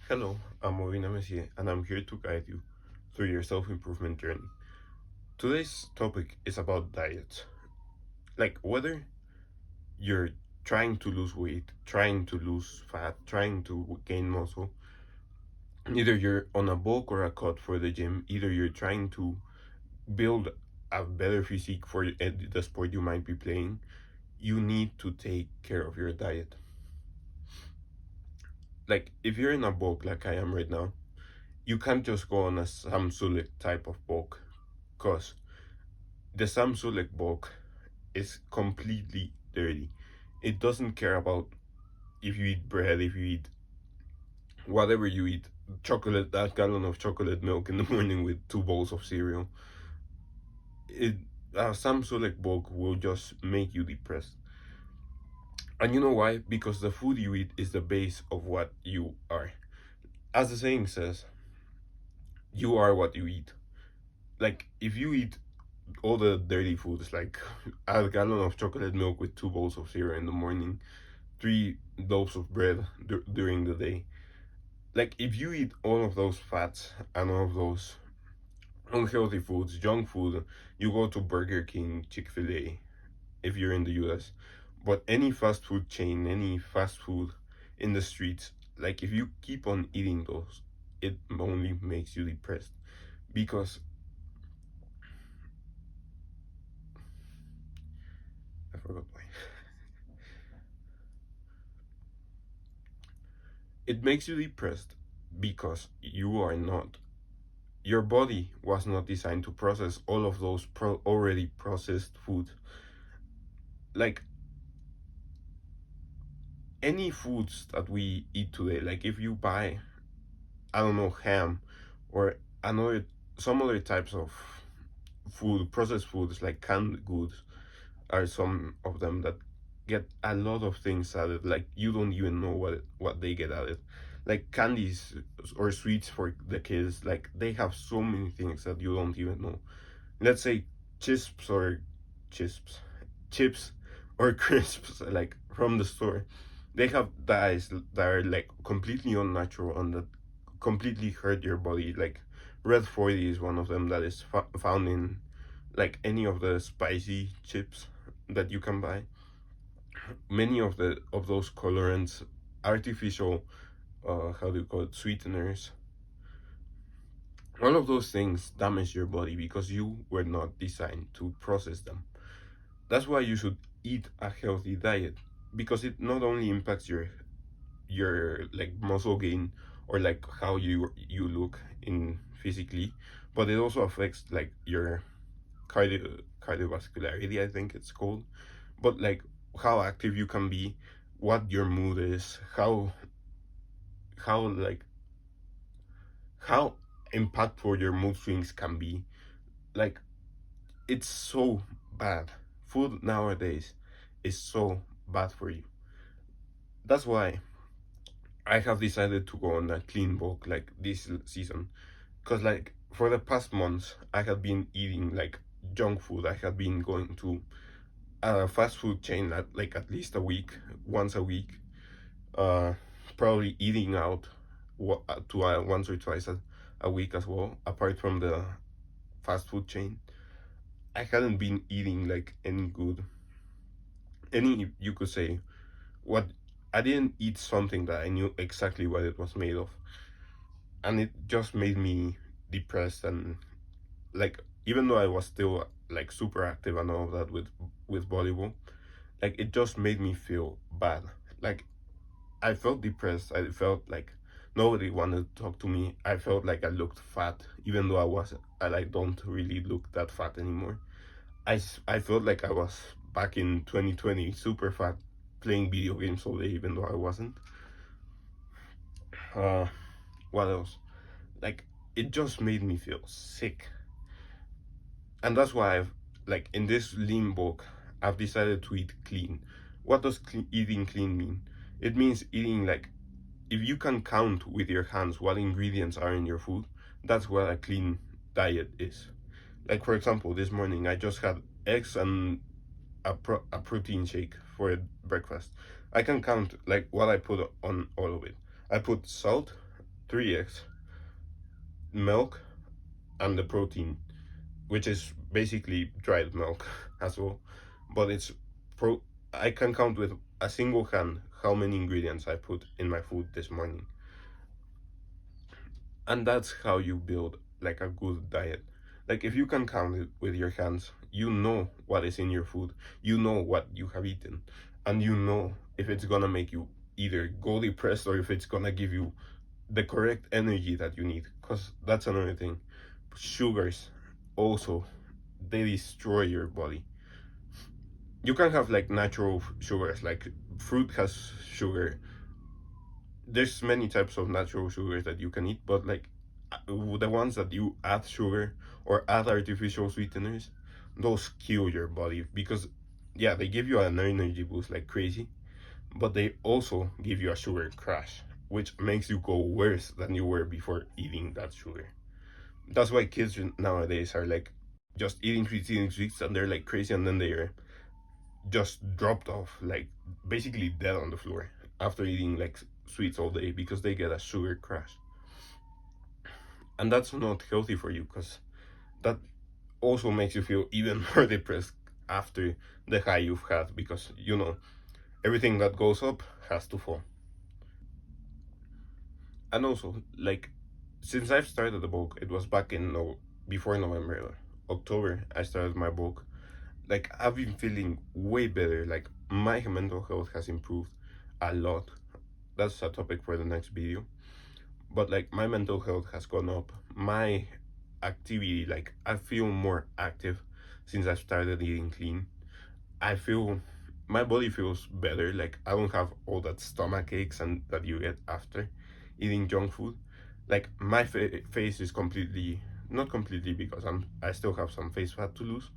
Hello, I'm Movina Messier, and I'm here to guide you through your self improvement journey. Today's topic is about diet. Like whether you're trying to lose weight, trying to lose fat, trying to gain muscle, either you're on a bulk or a cut for the gym, either you're trying to build a better physique for the sport you might be playing, you need to take care of your diet. Like if you're in a bulk like I am right now, you can't just go on a Sam Sulek type of bulk because the Samsung bulk is completely dirty. It doesn't care about if you eat bread, if you eat whatever you eat, chocolate, that gallon of chocolate milk in the morning with two bowls of cereal. It Samsung bulk will just make you depressed. And you know why? Because the food you eat is the base of what you are. As the saying says, you are what you eat. Like if you eat all the dirty foods, like a gallon of chocolate milk with two bowls of cereal in the morning, three loaves of bread during the day. Like if you eat all of those fats and all of those unhealthy foods, junk food, you go to Burger King, Chick-fil-A, if you're in the US, but any fast food chain, any fast food in the streets, like if you keep on eating those, it only makes you depressed because I forgot why. It makes you depressed because you are not, your body was not designed to process all of those already processed food. Like any foods that we eat today, like if you buy, I don't know, ham or another, some other types of food, processed foods like canned goods, are some of them that get a lot of things added. Like you don't even know what they get added. Like candies or sweets for the kids, like they have so many things that you don't even know. Let's say chisps or chisps, chips or crisps, like from the store. They have dyes that are like completely unnatural and that completely hurt your body. Like Red 40 is one of them that is found in like any of the spicy chips that you can buy. Many of those colorants, artificial, how do you call it, sweeteners, all of those things damage your body because you were not designed to process them. That's why you should eat a healthy diet, because it not only impacts your like muscle gain or like how you look in physically, but it also affects like your cardiovascularity, I think it's called, but like how active you can be, what your mood is, how like how impactful your mood swings can be. Like it's so bad. Food nowadays is so bad for you. That's why I have decided to go on a clean bulk like this season. Cause like for the past months, I had been eating like junk food. I had been going to a fast food chain like at least a week, once a week. Uh, Probably eating out to once or twice a week as well. Apart from the fast food chain, I hadn't been eating like any good, any you could say what. I didn't eat something that I knew exactly what it was made of, and it just made me depressed. And like even though I was still like super active and all of that with volleyball, like it just made me feel bad. Like I felt depressed. I felt like nobody wanted to talk to me. I felt like I looked fat, even though I like don't really look that fat anymore. I felt like I was back in 2020, super fat, playing video games all day, even though I wasn't. Uh, what else? Like it just made me feel sick, and that's why I've like in this lean bulk, I've decided to eat clean. What does eating clean mean? It means eating like, if you can count with your hands what ingredients are in your food, that's what a clean diet is. Like for example, this morning I just had eggs and a protein shake for breakfast. I can count like what I put on all of it. I put salt, three eggs, milk, and the protein, which is basically dried milk as well. But it's pro. I can count with a single hand how many ingredients I put in my food this morning, and that's how you build like a good diet. Like if you can count it with your hands, you know what is in your food, you know what you have eaten, and you know if it's gonna make you either go depressed or if it's gonna give you the correct energy that you need. Because that's another thing. Sugars also, they destroy your body. You can have like natural sugars, like fruit has sugar. There's many types of natural sugars that you can eat, but like the ones that you add sugar or add artificial sweeteners, those kill your body because yeah, they give you an energy boost like crazy, but they also give you a sugar crash, which makes you go worse than you were before eating that sugar. That's why kids nowadays are like just eating sweets and they're like crazy, and then they're just dropped off, like basically dead on the floor after eating like sweets all day because they get a sugar crash. And that's not healthy for you because that also makes you feel even more depressed after the high you've had, because you know everything that goes up has to fall. And also, like, since I've started the book, it was back in before November, October. I started my book. Like, I've been feeling way better. Like, my mental health has improved a lot. That's a topic for the next video. But like, my mental health has gone up. My activity, like, I feel more active since I started eating clean. I feel my body feels better. Like I don't have all that stomach aches and that you get after eating junk food. Like my face is completely, not completely, because I still have some face fat to lose,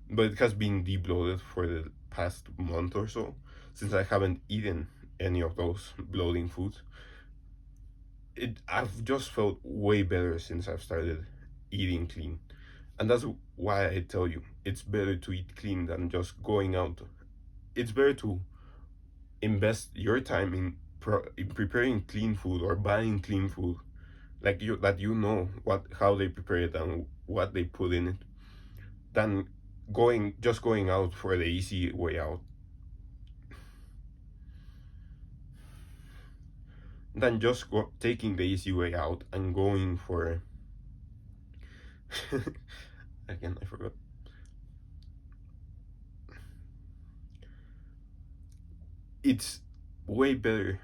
but it has been debloated for the past month or so since I haven't eaten any of those bloating foods. I've just felt way better since I've started eating clean. And that's why I tell you it's better to eat clean than just going out. It's better to invest your time in preparing clean food or buying clean food, like you that you know what how they prepare it and what they put in it, than going out for the easy way out, than just taking the easy way out and going for again I forgot. It's way better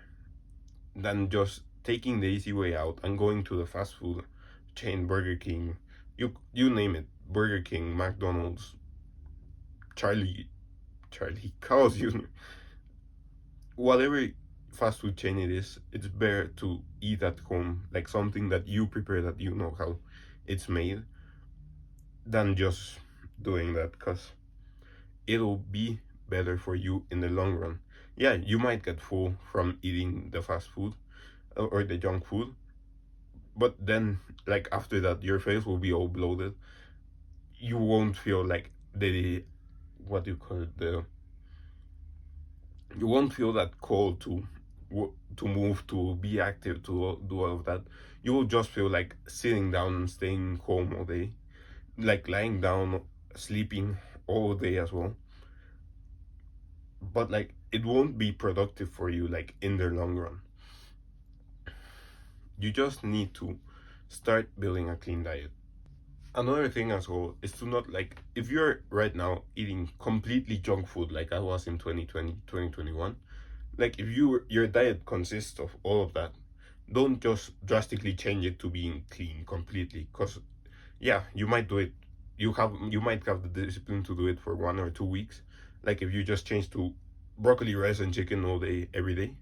than just taking the easy way out and going to the fast food chain, Burger King, you name it, Burger King, McDonald's, Charlie Carl's Jr., whatever fast food chain it is. It's better to eat at home, like something that you prepare, that you know how it's made, than just doing that, because it'll be better for you in the long run. Yeah, you might get full from eating the fast food or the junk food, but then like after that your face will be all bloated. You won't feel like the what do you call it, the you won't feel that call to move, to be active, to do all of that. You will just feel like sitting down and staying home all day, like lying down, sleeping all day as well. But like it won't be productive for you like in the long run. You just need to start building a clean diet. Another thing as well is to not, like, if you're right now eating completely junk food like I was in 2020, 2021, like if your diet consists of all of that, don't just drastically change it to being clean completely, because yeah, you might do it, you might have the discipline to do it for 1 or 2 weeks. Like if you just change to broccoli, rice and chicken all day every day,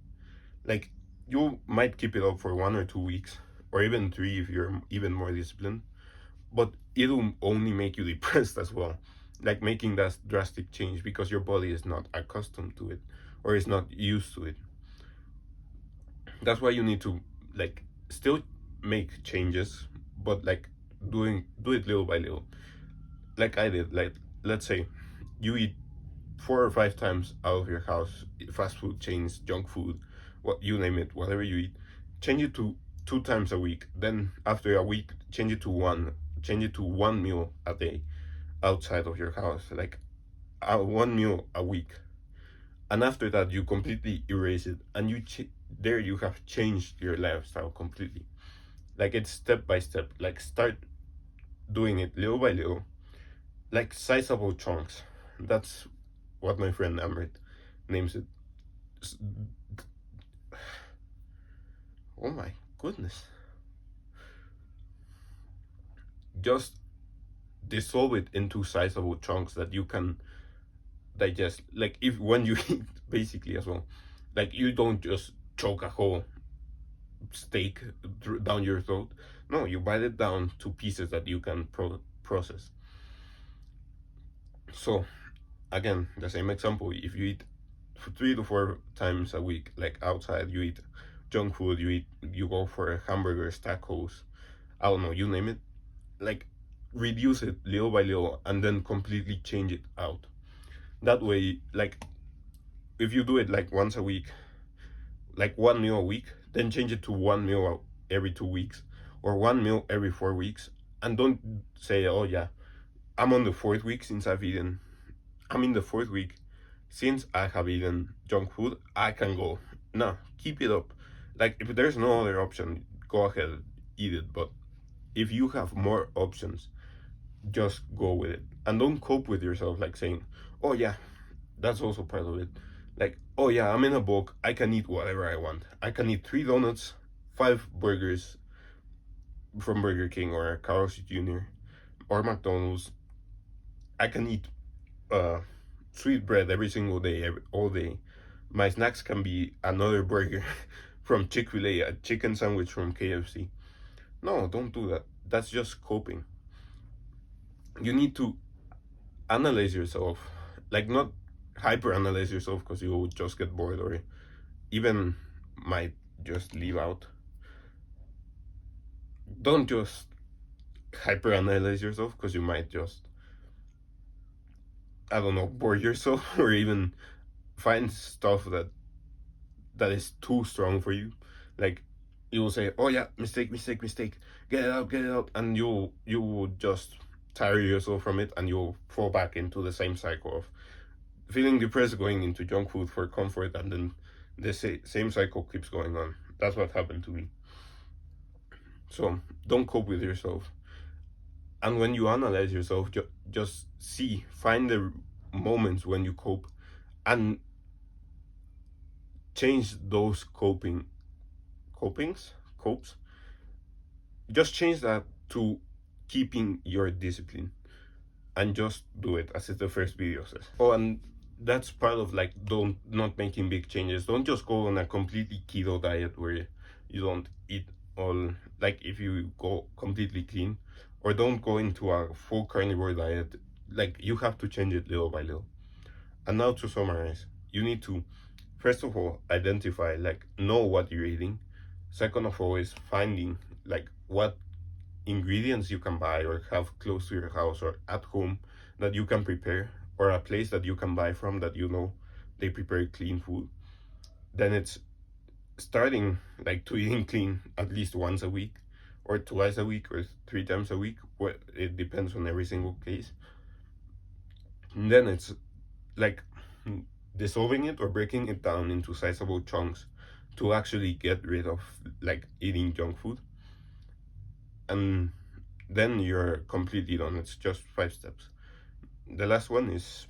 like you might keep it up for 1 or 2 weeks, or even 3 if you're even more disciplined, but it'll only make you depressed as well, like making that drastic change, because your body is not accustomed to it or is not used to it. That's why you need to like still make changes, but like do it little by little, like I did. Like let's say you eat 4 or 5 times out of your house fast food chains, junk food, what you name it, whatever you eat, change it to 2 times a week. Then after a week, change it to one meal a day outside of your house, like one meal a week. And after that, you completely erase it, and there you have changed your lifestyle completely. Like, it's step by step. Like, start doing it little by little, like sizable chunks. That's what my friend Amrit names it. Oh my goodness. Just dissolve it into sizable chunks that you can digest. Like, if when you eat, basically, as well. Like, you don't just choke a whole steak down your throat. No, you bite it down to pieces that you can process. So again, the same example, if you eat 3 to 4 times a week, like outside, you eat junk food, you go for hamburgers, tacos, I don't know, you name it, like, reduce it little by little and then completely change it out. That way, like, if you do it like once a week, like one meal a week, then change it to one meal every 2 weeks, or one meal every 4 weeks. And don't say, oh yeah, I'm in the 4th week since I have eaten junk food, I can go. No, keep it up. Like, if there's no other option, go ahead, eat it. But if you have more options, just go with it. And don't cope with yourself, like saying, oh yeah, that's also part of it. Like, oh yeah, I'm in a bulk, I can eat whatever I want. I can eat 3 donuts, 5 burgers from Burger King or Carl's Jr. or McDonald's. I can eat sweet bread every single day, all day. My snacks can be another burger from Chick-fil-A, a chicken sandwich from KFC. No, don't do that. That's just coping. You need to analyze yourself, like, not hyper analyze yourself, because you will just get bored or even might just leave out. Don't just hyper analyze yourself, because you might just, I don't know, bore yourself or even find stuff that is too strong for you. Like, you will say, oh yeah, mistake, get it out, and you will just tire yourself from it, and you'll fall back into the same cycle of feeling depressed, going into junk food for comfort, and then the same cycle keeps going on. That's what happened to me. So don't cope with yourself. And when you analyze yourself, just find the moments when you cope, and change those copes. Just change that to keeping your discipline, and just do it as the first video says. Oh, and that's part of, like, not making big changes. Don't just go on a completely keto diet where you don't eat all, like, if you go completely clean, or don't go into a full carnivore diet. Like, you have to change it little by little. And now, to summarize, you need to, first of all, identify, like, know what you're eating. Second of all is finding, like, what ingredients you can buy or have close to your house or at home that you can prepare, or a place that you can buy from that you know they prepare clean food. Then it's starting, like, to eating clean at least once a week, or twice a week, or 3 times a week. It depends on every single case. And then it's, like, dissolving it or breaking it down into sizable chunks to actually get rid of, like, eating junk food. And then you're completely done. It's just 5 steps. The last one is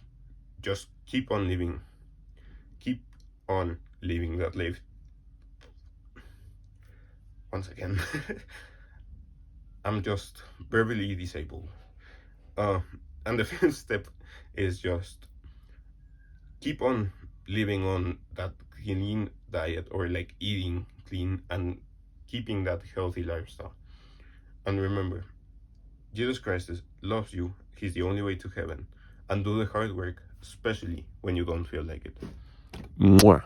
just keep on living that life. Once again, I'm just verbally disabled. And the 5th step is just keep on living on that clean diet, or, like, eating clean and keeping that healthy lifestyle. And remember, Jesus Christ loves you. He's the only way to heaven. And do the hard work, especially when you don't feel like it. Mwah.